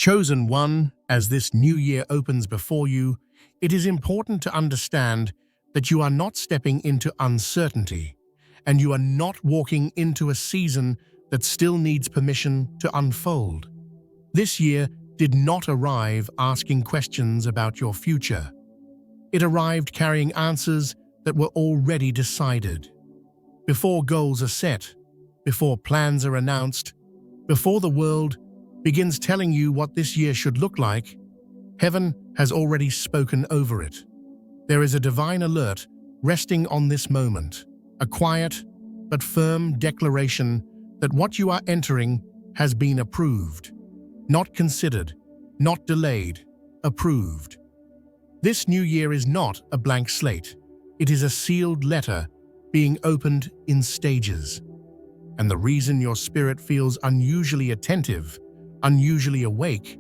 Chosen one, as this new year opens before you, it is important to understand that you are not stepping into uncertainty, and you are not walking into a season that still needs permission to unfold. This year did not arrive asking questions about your future. It arrived carrying answers that were already decided. Before goals are set, before plans are announced, before the world begins telling you what this year should look like, heaven has already spoken over it. There is a divine alert resting on this moment, a quiet but firm declaration that what you are entering has been approved. Not considered, not delayed, approved. This new year is not a blank slate. It is a sealed letter being opened in stages. And the reason your spirit feels unusually attentive, unusually awake,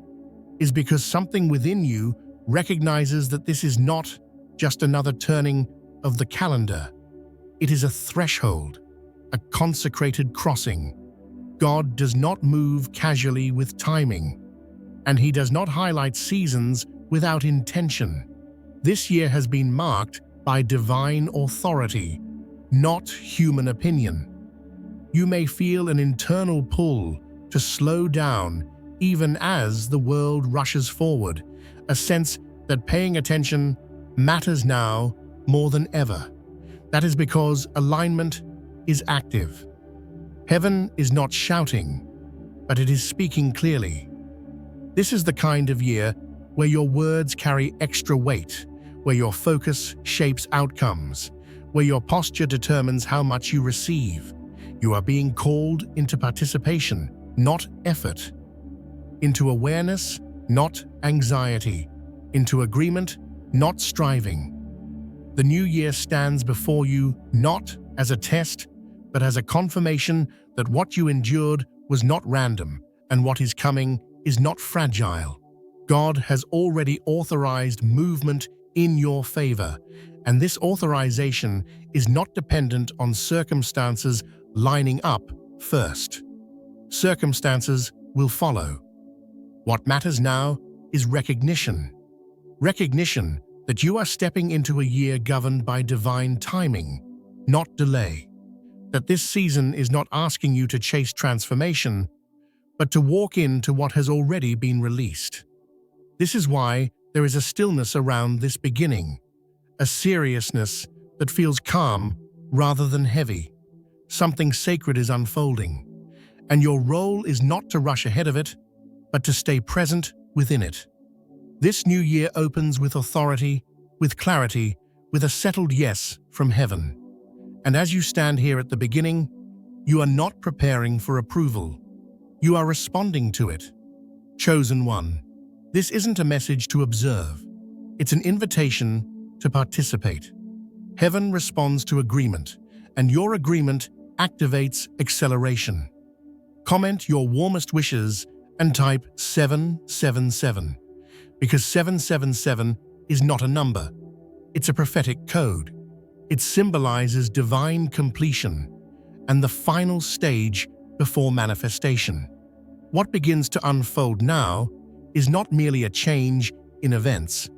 is because something within you recognizes that this is not just another turning of the calendar. It is a threshold, a consecrated crossing. God does not move casually with timing, and He does not highlight seasons without intention. This year has been marked by divine authority, not human opinion. You may feel an internal pull to slow down even as the world rushes forward, a sense that paying attention matters now more than ever. That is because alignment is active. Heaven is not shouting, but it is speaking clearly. This is the kind of year where your words carry extra weight, where your focus shapes outcomes, where your posture determines how much you receive. You are being called into participation, not effort, into awareness, not anxiety, into agreement, not striving. The new year stands before you not as a test, but as a confirmation that what you endured was not random and what is coming is not fragile. God has already authorized movement in your favor, and this authorization is not dependent on circumstances lining up first. Circumstances will follow. What matters now is recognition. Recognition that you are stepping into a year governed by divine timing, not delay. That this season is not asking you to chase transformation, but to walk into what has already been released. This is why there is a stillness around this beginning, a seriousness that feels calm rather than heavy. Something sacred is unfolding, and your role is not to rush ahead of it, but to stay present within it. This new year opens with authority, with clarity, with a settled yes from heaven. And as you stand here at the beginning, you are not preparing for approval. You are responding to it. Chosen one. This isn't a message to observe. It's an invitation to participate. Heaven responds to agreement, and your agreement activates acceleration. Comment your warmest wishes and type 777, because 777 is not a number. It's a prophetic code. It symbolizes divine completion and the final stage before manifestation. What begins to unfold now is not merely a change in events,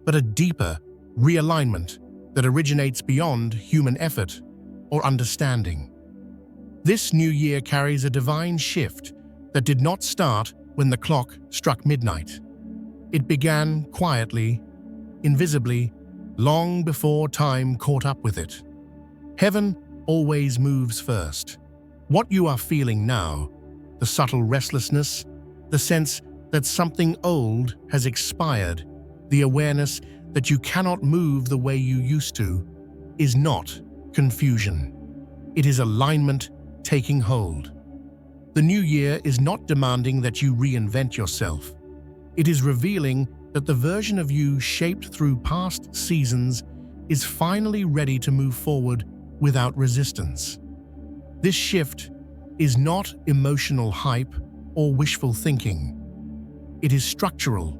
but a deeper realignment that originates beyond human effort or understanding. This new year carries a divine shift that did not start when the clock struck midnight. It began quietly, invisibly, long before time caught up with it. Heaven always moves first. What you are feeling now, the subtle restlessness, the sense that something old has expired, the awareness that you cannot move the way you used to, is not confusion. It is alignment taking hold. The new year is not demanding that you reinvent yourself. It is revealing that the version of you shaped through past seasons is finally ready to move forward without resistance. This shift is not emotional hype or wishful thinking. It is structural,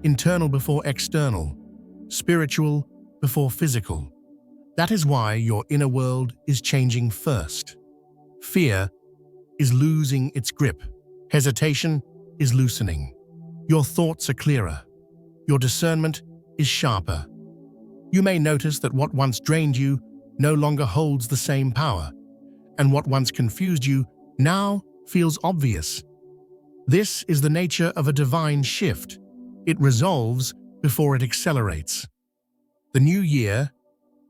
internal before external, spiritual before physical. That is why your inner world is changing first. Fear is losing its grip. Hesitation is loosening. Your thoughts are clearer. Your discernment is sharper. You may notice that what once drained you no longer holds the same power, and what once confused you now feels obvious. This is the nature of a divine shift. It resolves before it accelerates. The new year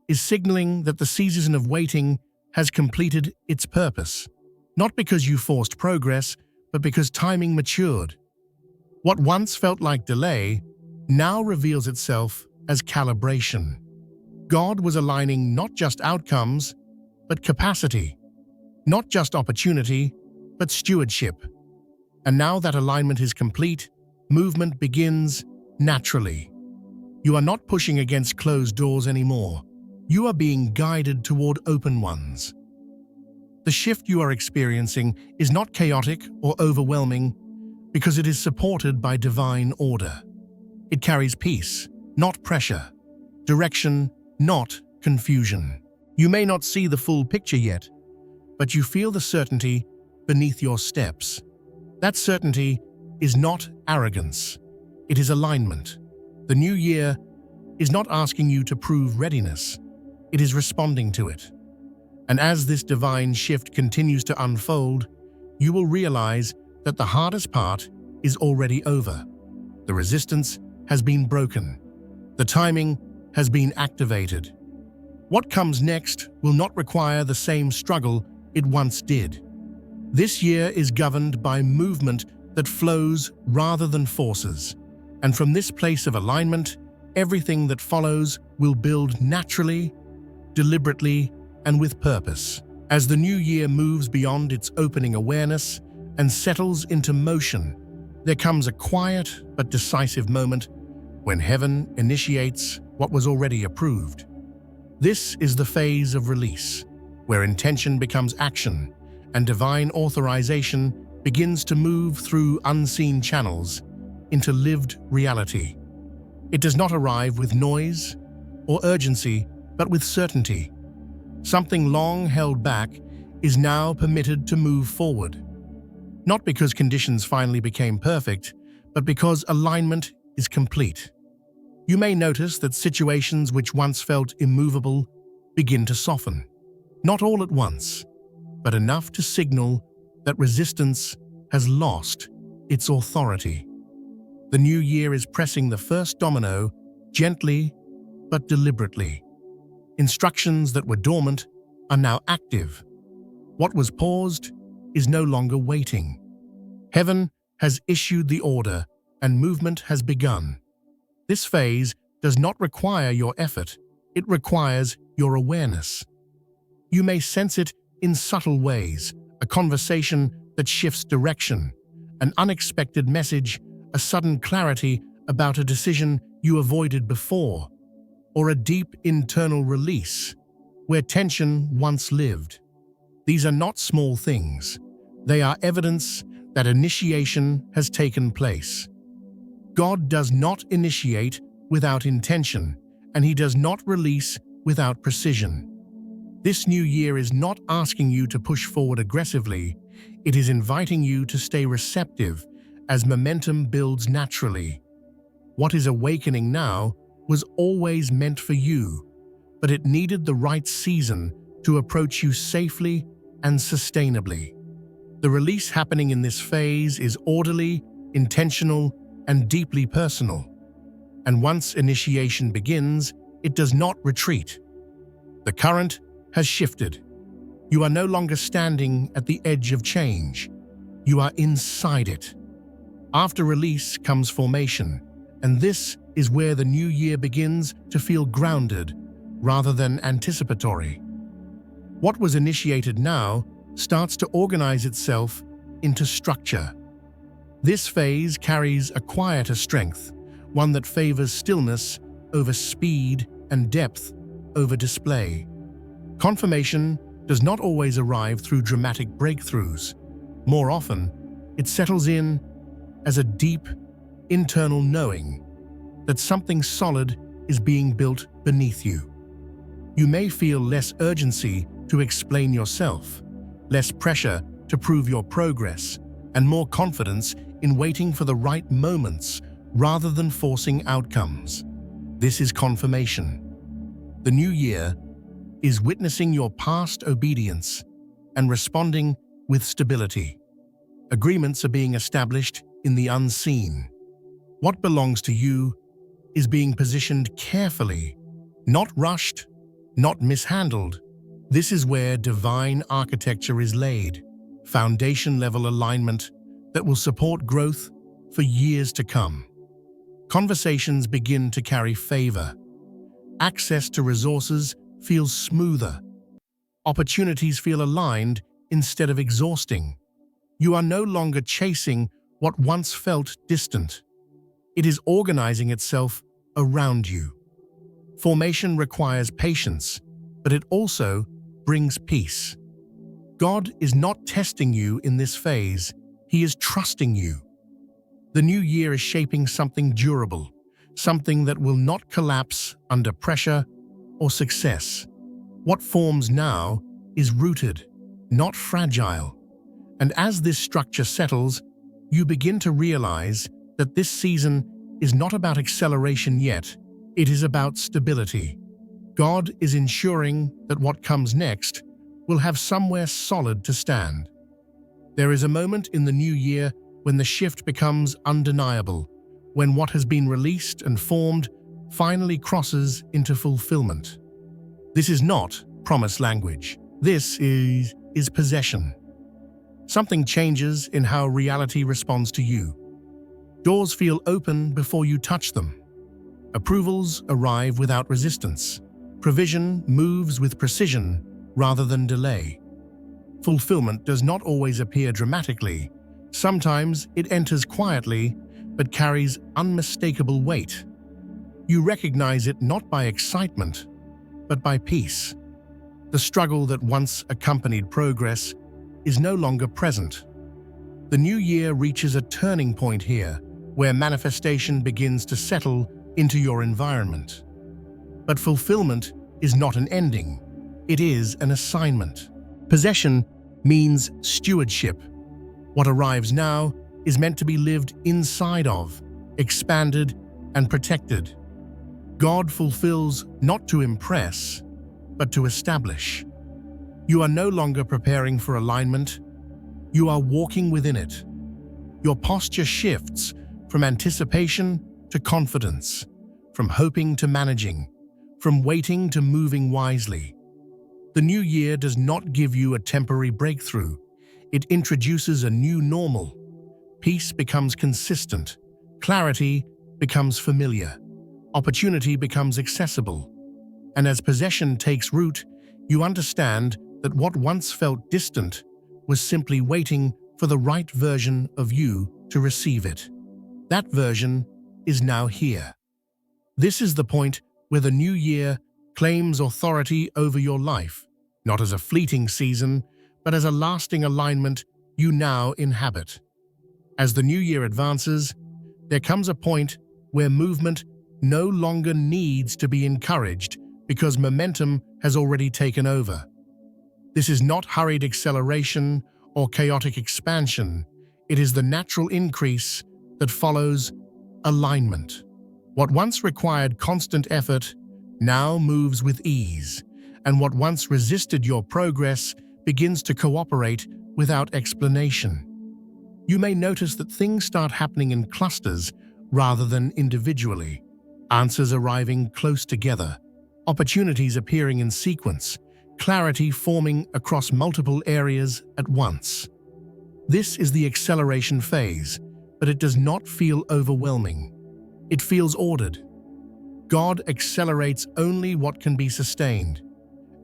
is signaling that the season of waiting has completed its purpose, not because you forced progress, but because timing matured. What once felt like delay now reveals itself as calibration. God was aligning not just outcomes, but capacity, not just opportunity, but stewardship. And now that alignment is complete, movement begins naturally. You are not pushing against closed doors anymore. You are being guided toward open ones. The shift you are experiencing is not chaotic or overwhelming because it is supported by divine order. It carries peace, not pressure, direction, not confusion. You may not see the full picture yet, but you feel the certainty beneath your steps. That certainty is not arrogance. It is alignment. The new year is not asking you to prove readiness. It is responding to it. And as this divine shift continues to unfold, you will realize that the hardest part is already over. The resistance has been broken. The timing has been activated. What comes next will not require the same struggle it once did. This year is governed by movement that flows rather than forces. And from this place of alignment, everything that follows will build naturally, deliberately, and with purpose. As the new year moves beyond its opening awareness and settles into motion, there comes a quiet but decisive moment when heaven initiates what was already approved. This is the phase of release, where intention becomes action and divine authorization begins to move through unseen channels into lived reality. It does not arrive with noise or urgency, but with certainty. Something long held back is now permitted to move forward. Not because conditions finally became perfect, but because alignment is complete. You may notice that situations which once felt immovable begin to soften. Not all at once, but enough to signal that resistance has lost its authority. The new year is pressing the first domino gently but deliberately. Instructions that were dormant are now active. What was paused is no longer waiting. Heaven has issued the order and movement has begun. This phase does not require your effort, it requires your awareness. You may sense it in subtle ways, a conversation that shifts direction, an unexpected message, a sudden clarity about a decision you avoided before, or a deep internal release where tension once lived. These are not small things. They are evidence that initiation has taken place. God does not initiate without intention, and He does not release without precision. This new year is not asking you to push forward aggressively. It is inviting you to stay receptive as momentum builds naturally. What is awakening now was always meant for you, but it needed the right season to approach you safely and sustainably. The release happening in this phase is orderly, intentional, and deeply personal. And once initiation begins, it does not retreat. The current has shifted. You are no longer standing at the edge of change. You are inside it. After release comes formation, and this is where the new year begins to feel grounded rather than anticipatory. What was initiated now starts to organize itself into structure. This phase carries a quieter strength, one that favors stillness over speed and depth over display. Confirmation does not always arrive through dramatic breakthroughs. More often, it settles in as a deep, internal knowing that something solid is being built beneath you. You may feel less urgency to explain yourself, less pressure to prove your progress, and more confidence in waiting for the right moments rather than forcing outcomes. This is confirmation. The new year is witnessing your past obedience and responding with stability. Agreements are being established in the unseen. What belongs to you is being positioned carefully, not rushed, not mishandled. This is where divine architecture is laid, foundation-level alignment that will support growth for years to come. Conversations begin to carry favor. Access to resources feels smoother. Opportunities feel aligned instead of exhausting. You are no longer chasing what once felt distant. It is organizing itself around you. Formation requires patience, but it also brings peace. God is not testing you in this phase. He is trusting you. The new year is shaping something durable, something that will not collapse under pressure or success. What forms now is rooted, not fragile. And as this structure settles, you begin to realize that this season is not about acceleration yet. It is about stability. God is ensuring that what comes next will have somewhere solid to stand. There is a moment in the new year when the shift becomes undeniable, when what has been released and formed finally crosses into fulfillment. This is not promise language. This is possession. Something changes in how reality responds to you. Doors feel open before you touch them. Approvals arrive without resistance. Provision moves with precision rather than delay. Fulfillment does not always appear dramatically. Sometimes it enters quietly, but carries unmistakable weight. You recognize it not by excitement, but by peace. The struggle that once accompanied progress is no longer present. The new year reaches a turning point here, where manifestation begins to settle into your environment. But fulfillment is not an ending. It is an assignment. Possession means stewardship. What arrives now is meant to be lived inside of, expanded, and protected. God fulfills not to impress, but to establish. You are no longer preparing for alignment. You are walking within it. Your posture shifts from anticipation to confidence, from hoping to managing, from waiting to moving wisely. The new year does not give you a temporary breakthrough. It introduces a new normal. Peace becomes consistent. Clarity becomes familiar. Opportunity becomes accessible. And as possession takes root, you understand that what once felt distant was simply waiting for the right version of you to receive it. That version is now here. This is the point where the new year claims authority over your life, not as a fleeting season, but as a lasting alignment you now inhabit. As the new year advances, there comes a point where movement no longer needs to be encouraged because momentum has already taken over. This is not hurried acceleration or chaotic expansion. It is the natural increase that follows alignment. What once required constant effort now moves with ease, and what once resisted your progress begins to cooperate without explanation. You may notice that things start happening in clusters rather than individually, answers arriving close together, opportunities appearing in sequence, clarity forming across multiple areas at once. This is the acceleration phase, but it does not feel overwhelming. It feels ordered. God accelerates only what can be sustained,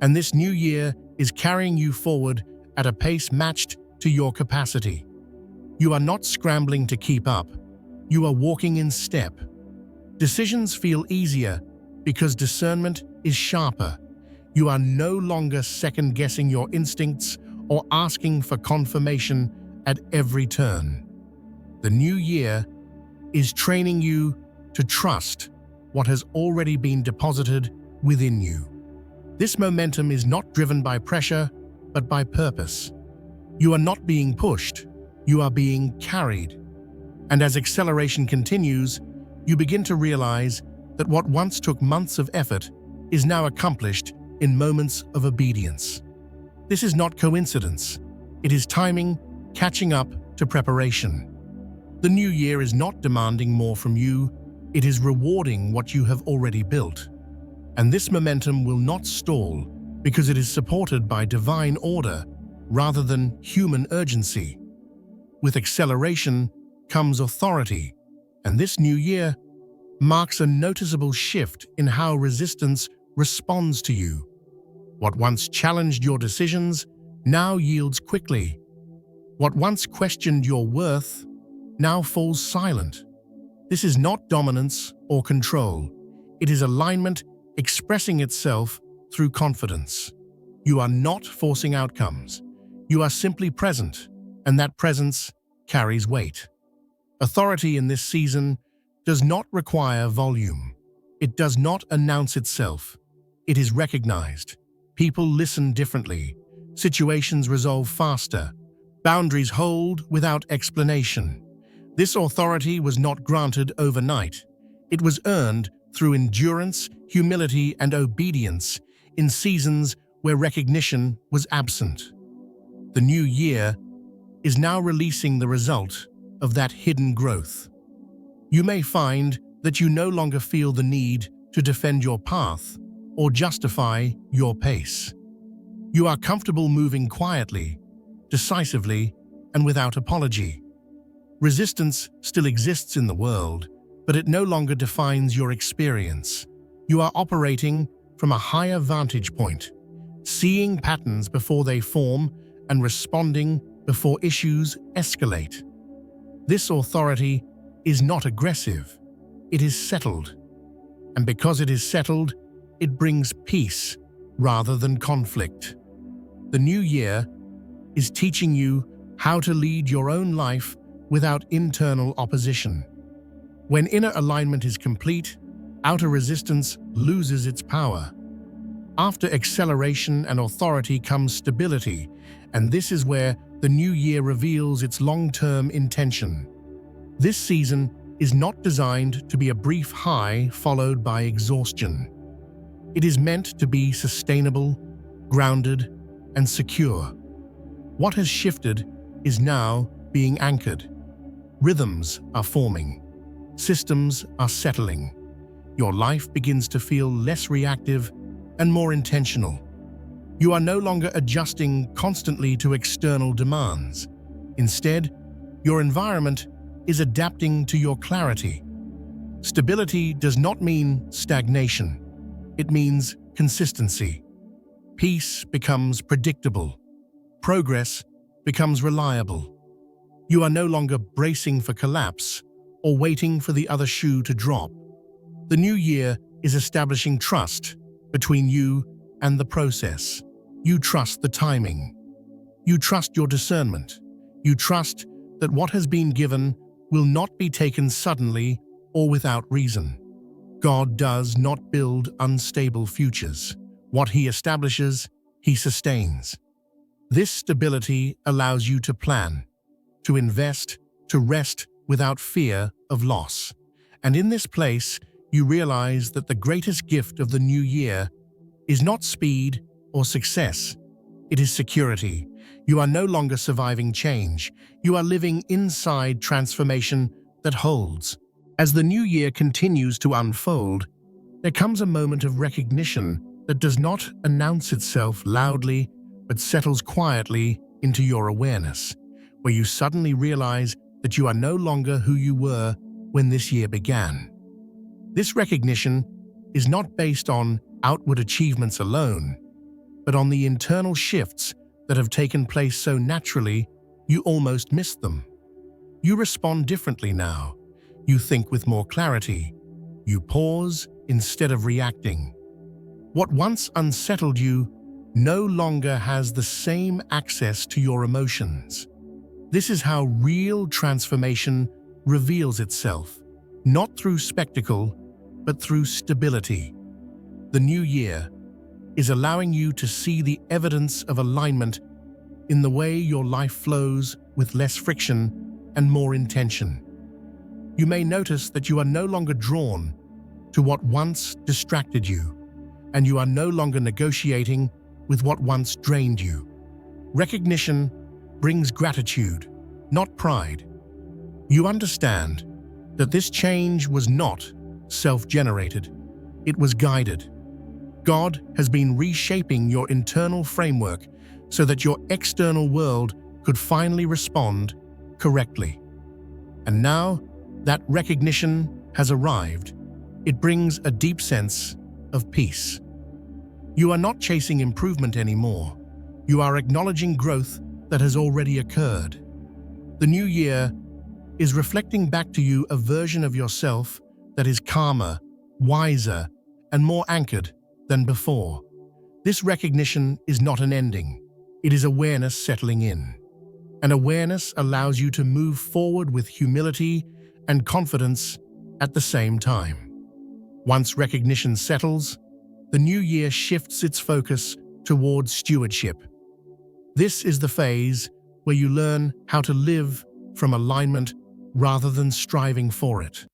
and this new year is carrying you forward at a pace matched to your capacity. You are not scrambling to keep up. You are walking in step. Decisions feel easier because discernment is sharper. You are no longer second-guessing your instincts or asking for confirmation at every turn. The new year is training you to trust what has already been deposited within you. This momentum is not driven by pressure, but by purpose. You are not being pushed, you are being carried. And as acceleration continues, you begin to realize that what once took months of effort is now accomplished in moments of obedience. This is not coincidence. It is timing catching up to preparation. The new year is not demanding more from you, it is rewarding what you have already built. And this momentum will not stall because it is supported by divine order rather than human urgency. With acceleration comes authority, and this new year marks a noticeable shift in how resistance responds to you. What once challenged your decisions now yields quickly. What once questioned your worth now falls silent. This is not dominance or control. It is alignment expressing itself through confidence. You are not forcing outcomes. You are simply present, and that presence carries weight. Authority in this season does not require volume. It does not announce itself. It is recognized. People listen differently. Situations resolve faster. Boundaries hold without explanation. This authority was not granted overnight. It was earned through endurance, humility, and obedience in seasons where recognition was absent. The new year is now releasing the result of that hidden growth. You may find that you no longer feel the need to defend your path or justify your pace. You are comfortable moving quietly, decisively, and without apology. Resistance still exists in the world, but it no longer defines your experience. You are operating from a higher vantage point, seeing patterns before they form and responding before issues escalate. This authority is not aggressive, it is settled. And because it is settled, it brings peace rather than conflict. The new year is teaching you how to lead your own life without internal opposition. When inner alignment is complete, outer resistance loses its power. After acceleration and authority comes stability, and this is where the new year reveals its long-term intention. This season is not designed to be a brief high followed by exhaustion. It is meant to be sustainable, grounded, and secure. What has shifted is now being anchored. Rhythms are forming. Systems are settling. Your life begins to feel less reactive and more intentional. You are no longer adjusting constantly to external demands. Instead, your environment is adapting to your clarity. Stability does not mean stagnation. It means consistency. Peace becomes predictable. Progress becomes reliable. You are no longer bracing for collapse or waiting for the other shoe to drop. The new year is establishing trust between you and the process. You trust the timing. You trust your discernment. You trust that what has been given will not be taken suddenly or without reason. God does not build unstable futures. What He establishes, He sustains. This stability allows you to plan, to invest, to rest without fear of loss. And in this place, you realize that the greatest gift of the new year is not speed or success. It is security. You are no longer surviving change. You are living inside transformation that holds. As the new year continues to unfold, there comes a moment of recognition that does not announce itself loudly but settles quietly into your awareness, where you suddenly realize that you are no longer who you were when this year began. This recognition is not based on outward achievements alone, but on the internal shifts that have taken place so naturally you almost missed them. You respond differently now. You think with more clarity. You pause instead of reacting. What once unsettled you no longer has the same access to your emotions. This is how real transformation reveals itself, not through spectacle, but through stability. The new year is allowing you to see the evidence of alignment in the way your life flows with less friction and more intention. You may notice that you are no longer drawn to what once distracted you, and you are no longer negotiating with what once drained you. Recognition brings gratitude, not pride. You understand that this change was not self-generated, it was guided. God has been reshaping your internal framework so that your external world could finally respond correctly. And now that recognition has arrived, it brings a deep sense of peace. You are not chasing improvement anymore. You are acknowledging growth that has already occurred. The new year is reflecting back to you a version of yourself that is calmer, wiser, and more anchored than before. This recognition is not an ending. It is awareness settling in. And awareness allows you to move forward with humility and confidence at the same time. Once recognition settles, the new year shifts its focus towards stewardship. This is the phase where you learn how to live from alignment rather than striving for it.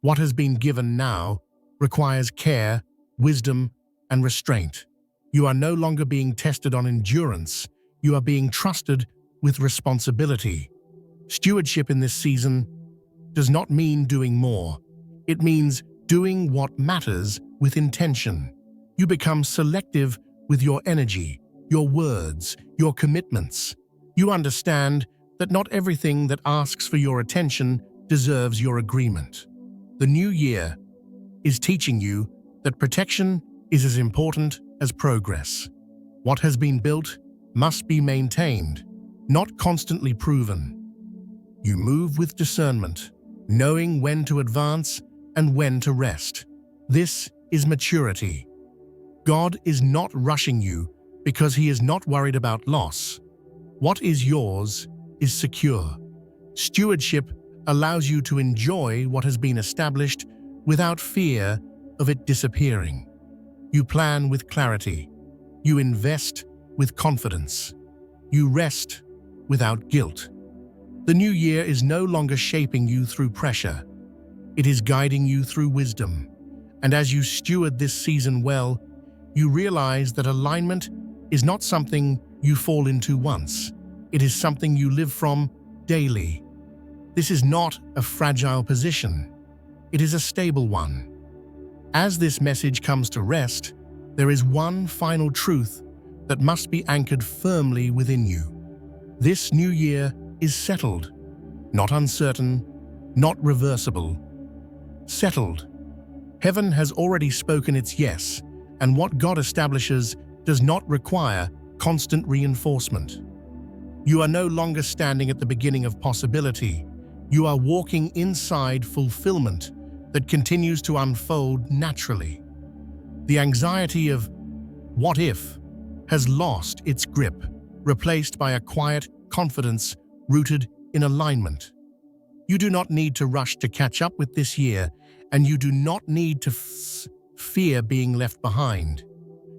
What has been given now requires care, wisdom, and restraint. You are no longer being tested on endurance, you are being trusted with responsibility. Stewardship in this season does not mean doing more. It means doing what matters with intention. You become selective with your energy, your words, your commitments. You understand that not everything that asks for your attention deserves your agreement. The new year is teaching you that protection is as important as progress. What has been built must be maintained, not constantly proven. You move with discernment, knowing when to advance and when to rest. This is maturity. God is not rushing you because He is not worried about loss. What is yours is secure. Stewardship allows you to enjoy what has been established without fear of it disappearing. You plan with clarity. You invest with confidence. You rest without guilt. The new year is no longer shaping you through pressure. It is guiding you through wisdom. And as you steward this season well, you realize that alignment is not something you fall into once. It is something you live from daily. This is not a fragile position. It is a stable one. As this message comes to rest, there is one final truth that must be anchored firmly within you. This new year is settled, not uncertain, not reversible. Settled. Heaven has already spoken its yes, and what God establishes does not require constant reinforcement. You are no longer standing at the beginning of possibility. You are walking inside fulfillment that continues to unfold naturally. The anxiety of "what if" has lost its grip, replaced by a quiet confidence rooted in alignment. You do not need to rush to catch up with this year, and you do not need to fear being left behind.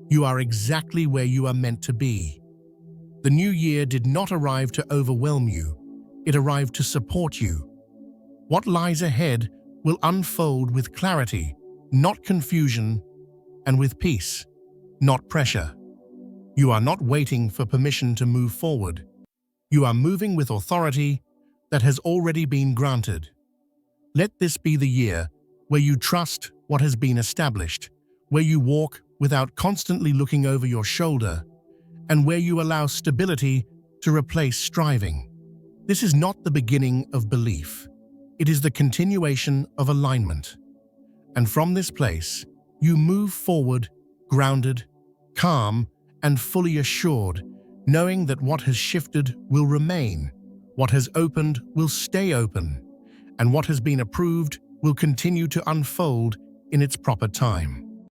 You are exactly where you are meant to be. The new year did not arrive to overwhelm you. It arrived to support you. What lies ahead will unfold with clarity, not confusion, and with peace, not pressure. You are not waiting for permission to move forward. You are moving with authority that has already been granted. Let this be the year where you trust what has been established, where you walk without constantly looking over your shoulder, and where you allow stability to replace striving. This is not the beginning of belief. It is the continuation of alignment. And from this place, you move forward, grounded, calm, and fully assured, knowing that what has shifted will remain, what has opened will stay open, and what has been approved will continue to unfold in its proper time.